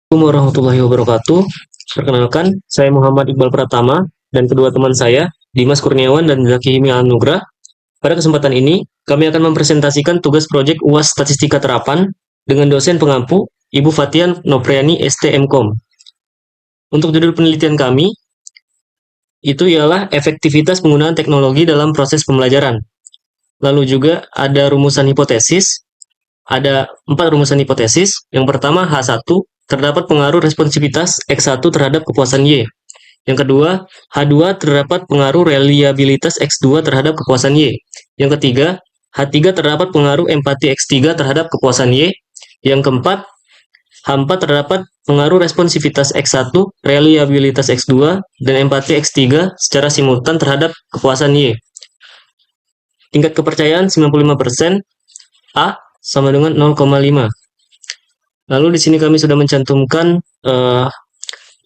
Assalamualaikum warahmatullahi wabarakatuh. Perkenalkan, saya Muhammad Iqbal Pratama dan kedua teman saya, Dimas Kurniawan dan Zaki Himi Anugrah. Pada kesempatan ini, kami akan mempresentasikan tugas proyek UAS Statistika Terapan dengan dosen pengampu, Ibu Fatian Nopriani STMkom. Untuk judul penelitian kami, itu ialah efektivitas penggunaan teknologi dalam proses pembelajaran. Lalu juga ada rumusan hipotesis, ada 4 rumusan hipotesis. Yang pertama, H1, terdapat pengaruh responsivitas X1 terhadap kepuasan Y. Yang kedua, H2, terdapat pengaruh reliabilitas X2 terhadap kepuasan Y. Yang ketiga, H3, terdapat pengaruh empati X3 terhadap kepuasan Y. Yang keempat, H4, terdapat pengaruh responsivitas X1, reliabilitas X2, dan empati X3 secara simultan terhadap kepuasan Y. Tingkat kepercayaan 95%, A sama dengan 0,5. Lalu di sini kami sudah mencantumkan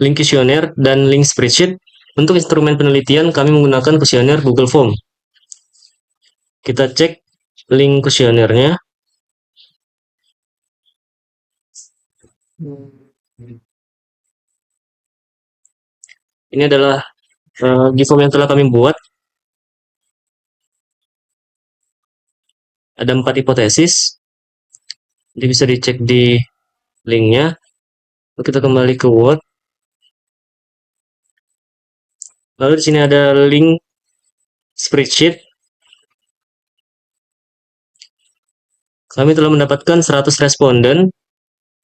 link kuesioner dan link spreadsheet. Untuk instrumen penelitian kami menggunakan kuesioner Google Form. Kita cek link kuesionernya. Ini adalah form yang telah kami buat. Ada 4 hipotesis. Jadi bisa dicek di linknya. Lalu kita kembali ke Word. Lalu di sini ada link spreadsheet. Kami telah mendapatkan 100 responden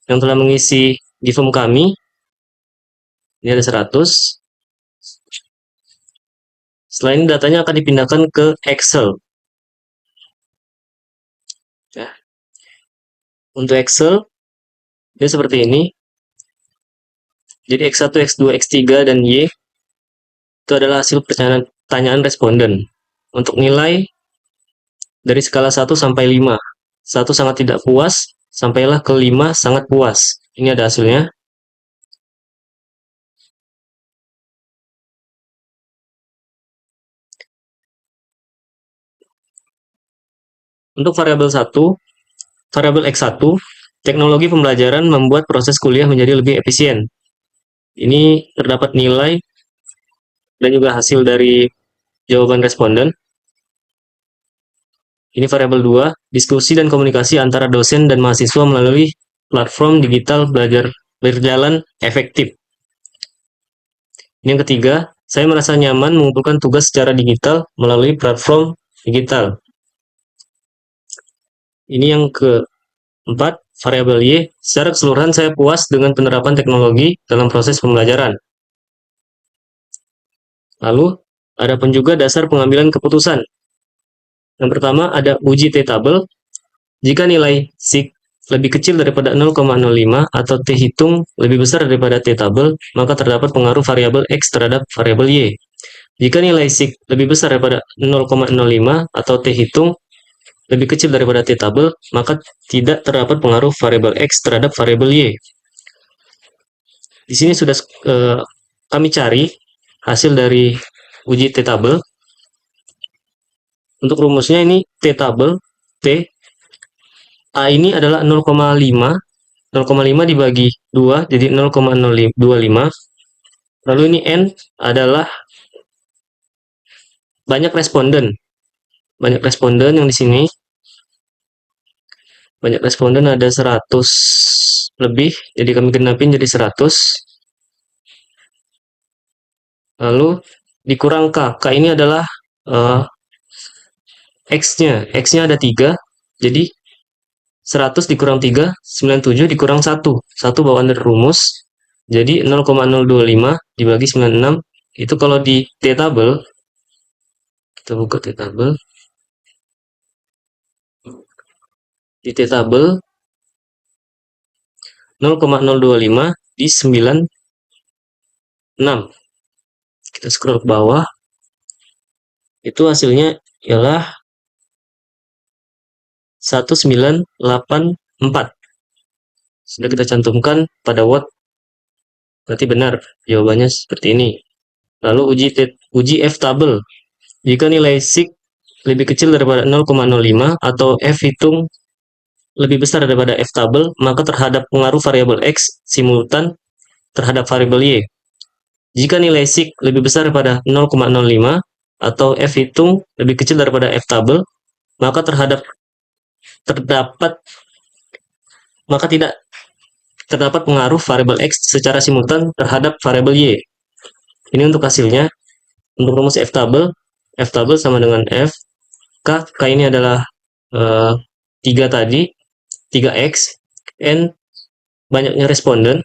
yang telah mengisi di form kami. Ini ada 100. Setelah ini datanya akan dipindahkan ke Excel. Ya. Untuk Excel, dia seperti ini. Jadi X1, X2, X3, dan Y itu adalah hasil pertanyaan responden. Untuk nilai dari skala 1 sampai 5. 1 sangat tidak puas, sampailah ke 5 sangat puas. Ini ada hasilnya. Untuk variabel 1, variabel X1, teknologi pembelajaran membuat proses kuliah menjadi lebih efisien. Ini terdapat nilai dan juga hasil dari jawaban responden. Ini variabel 2, diskusi dan komunikasi antara dosen dan mahasiswa melalui platform digital belajar berjalan efektif. Yang ketiga, saya merasa nyaman mengumpulkan tugas secara digital melalui platform digital. Ini yang keempat, variabel Y, secara keseluruhan saya puas dengan penerapan teknologi dalam proses pembelajaran. Lalu, ada pun juga dasar pengambilan keputusan. Yang pertama ada uji T-tabel. Jika nilai SIG lebih kecil daripada 0,05 atau T hitung lebih besar daripada T-tabel, maka terdapat pengaruh variabel X terhadap variabel Y. Jika nilai SIG lebih besar daripada 0,05 atau T hitung lebih kecil daripada T-tabel, maka tidak terdapat pengaruh variabel X terhadap variabel Y. Di sini sudah kami cari hasil dari uji T-tabel. Untuk rumusnya ini T-tabel, T, A ini adalah 0,5, 0,5 dibagi 2, jadi 0,025. Lalu ini N adalah banyak responden. Banyak responden yang di sini. Banyak responden ada 100 lebih, jadi kami genapin jadi 100. Lalu dikurang K. K ini adalah X-nya. X-nya ada 3, jadi 100 dikurang 3, 97 dikurang 1. 1 bawaan dari rumus, jadi 0,025 dibagi 96. Itu kalau di T-tabel, kita buka T-tabel. Di T-tabel 0,025 di 96. Kita scroll ke bawah. Itu hasilnya ialah 1984. Sudah kita cantumkan pada Word. Berarti benar jawabannya seperti ini. Lalu uji F-tabel. Jika nilai SIG lebih kecil daripada 0,05 atau F hitung lebih besar daripada F tabel, maka terhadap pengaruh variabel X simultan terhadap variabel Y. Jika nilai SIG lebih besar daripada 0,05 atau F hitung lebih kecil daripada F tabel, maka tidak terdapat pengaruh variabel X secara simultan terhadap variabel Y. Ini untuk hasilnya. Untuk rumus F tabel sama dengan F, K ini adalah 3 tadi, 3X, N banyaknya responden,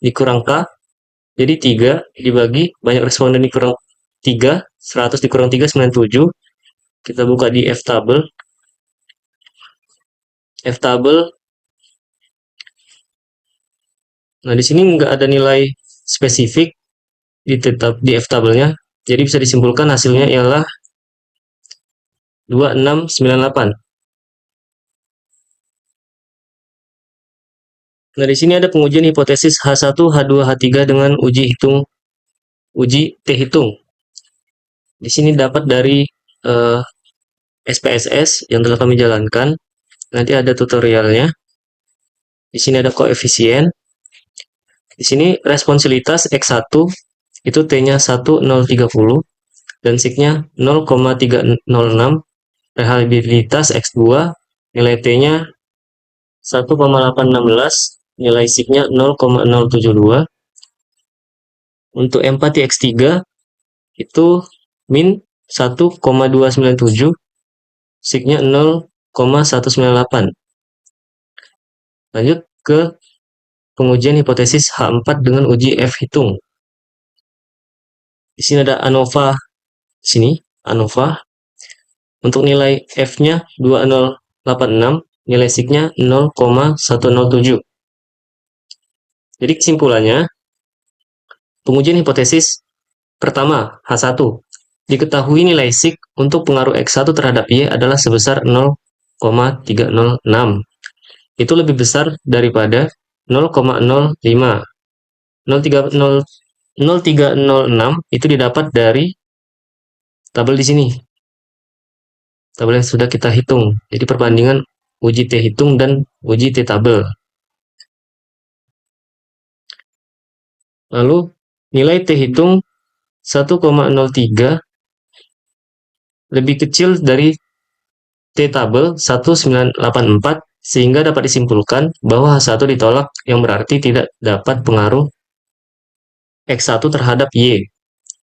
dikurang K, jadi 3 dibagi banyak responden dikurang 3, 100 dikurang 3, 97. Kita buka di F tabel. Nah, di sini nggak ada nilai spesifik di F tabelnya, jadi bisa disimpulkan hasilnya ialah 2698. Nah, di sini ada pengujian hipotesis H1, H2, H3 dengan uji T hitung. Di sini dapat dari SPSS yang telah kami jalankan. Nanti ada tutorialnya. Di sini ada koefisien. Di sini responsilitas X1 itu T-nya 1,030 dan SIG-nya 0,306. Reliabilitas X2 nilai T-nya 1,816, nilai SIG-nya 0,072. Untuk empati X3 itu min 1,297, SIG-nya 0,198. Lanjut ke pengujian hipotesis H4 dengan uji F hitung. Di sini ada ANOVA. Untuk nilai F-nya 2086, nilai SIG-nya 0,107. Jadi kesimpulannya, pengujian hipotesis pertama, H1. Diketahui nilai SIG untuk pengaruh X1 terhadap Y adalah sebesar 0,306. Itu lebih besar daripada 0,05. 0,306 itu didapat dari tabel di sini. Tabel yang sudah kita hitung. Jadi perbandingan uji T hitung dan uji T tabel. Lalu nilai T hitung 1,03 lebih kecil dari T tabel 1984, sehingga dapat disimpulkan bahwa H1 ditolak, yang berarti tidak dapat pengaruh X1 terhadap Y.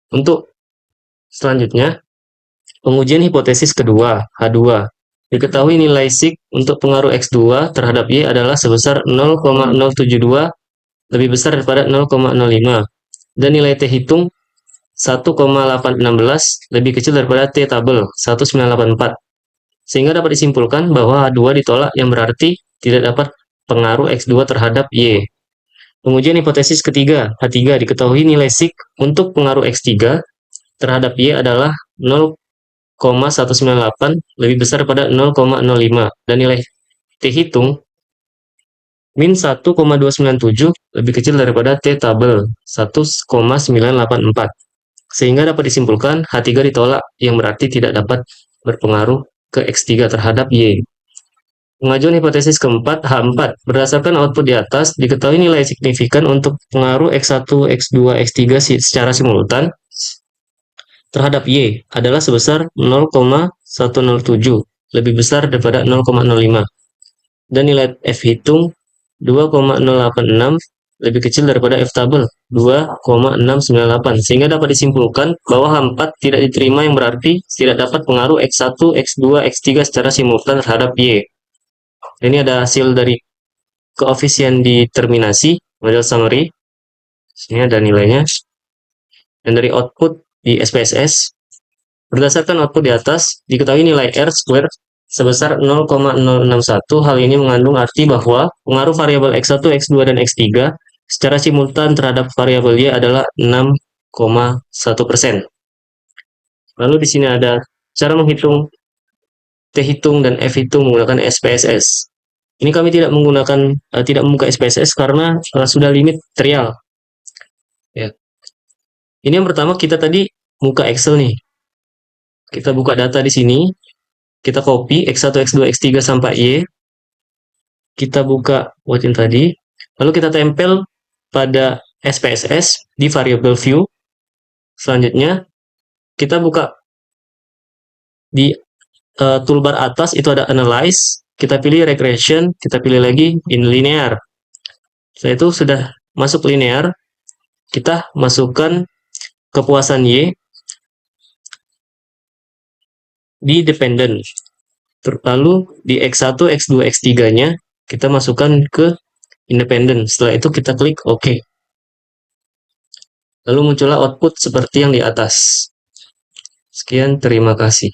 Untuk selanjutnya, pengujian hipotesis kedua, H2. Diketahui nilai SIG untuk pengaruh X2 terhadap Y adalah sebesar 0,072, lebih besar daripada 0,05. Dan nilai T hitung 1,816 lebih kecil daripada T tabel 1984. Sehingga dapat disimpulkan bahwa H2 ditolak, yang berarti tidak dapat pengaruh X2 terhadap Y. Pengujian hipotesis ketiga, H3. Diketahui nilai SIG untuk pengaruh X3 terhadap Y adalah 0,198 lebih besar daripada 0,05 dan nilai T hitung min 1,297 lebih kecil daripada T tabel 1,984. Sehingga dapat disimpulkan H3 ditolak, yang berarti tidak dapat berpengaruh ke X3 terhadap Y. Pengajuan hipotesis keempat, H4. Berdasarkan output di atas, diketahui nilai signifikan untuk pengaruh X1, X2, X3 secara simultan terhadap Y adalah sebesar 0,107, lebih besar daripada 0,05. Dan nilai F hitung 2,086 lebih kecil daripada F tabel 2,698, sehingga dapat disimpulkan bahwa H4 tidak diterima, yang berarti tidak dapat pengaruh X1, X2, X3 secara simultan terhadap Y. Ini ada hasil dari koefisien determinasi, model summary. Sini ada nilainya. Dan dari output di SPSS, berdasarkan output di atas, diketahui nilai R square sebesar 0,061. Hal ini mengandung arti bahwa pengaruh variabel X1, X2, dan X3 secara simultan terhadap variabel Y adalah 6,1%. Lalu di sini ada cara menghitung T hitung dan F hitung menggunakan SPSS. Ini kami tidak membuka SPSS karena sudah limit trial. Ya. Ini yang pertama, kita tadi buka Excel nih. Kita buka data di sini, kita copy X1, X2, X3 sampai Y. kita buka What's in tadi, lalu kita tempel pada SPSS di variable view. Selanjutnya, kita buka di toolbar atas itu ada analyze, kita pilih regression, kita pilih lagi in linear. Setelah itu sudah masuk linear, kita masukkan kepuasan Y di dependent. Lalu di X1, X2, X3-nya kita masukkan ke independent. Setelah itu kita klik OK. Lalu muncullah output seperti yang di atas. Sekian, terima kasih.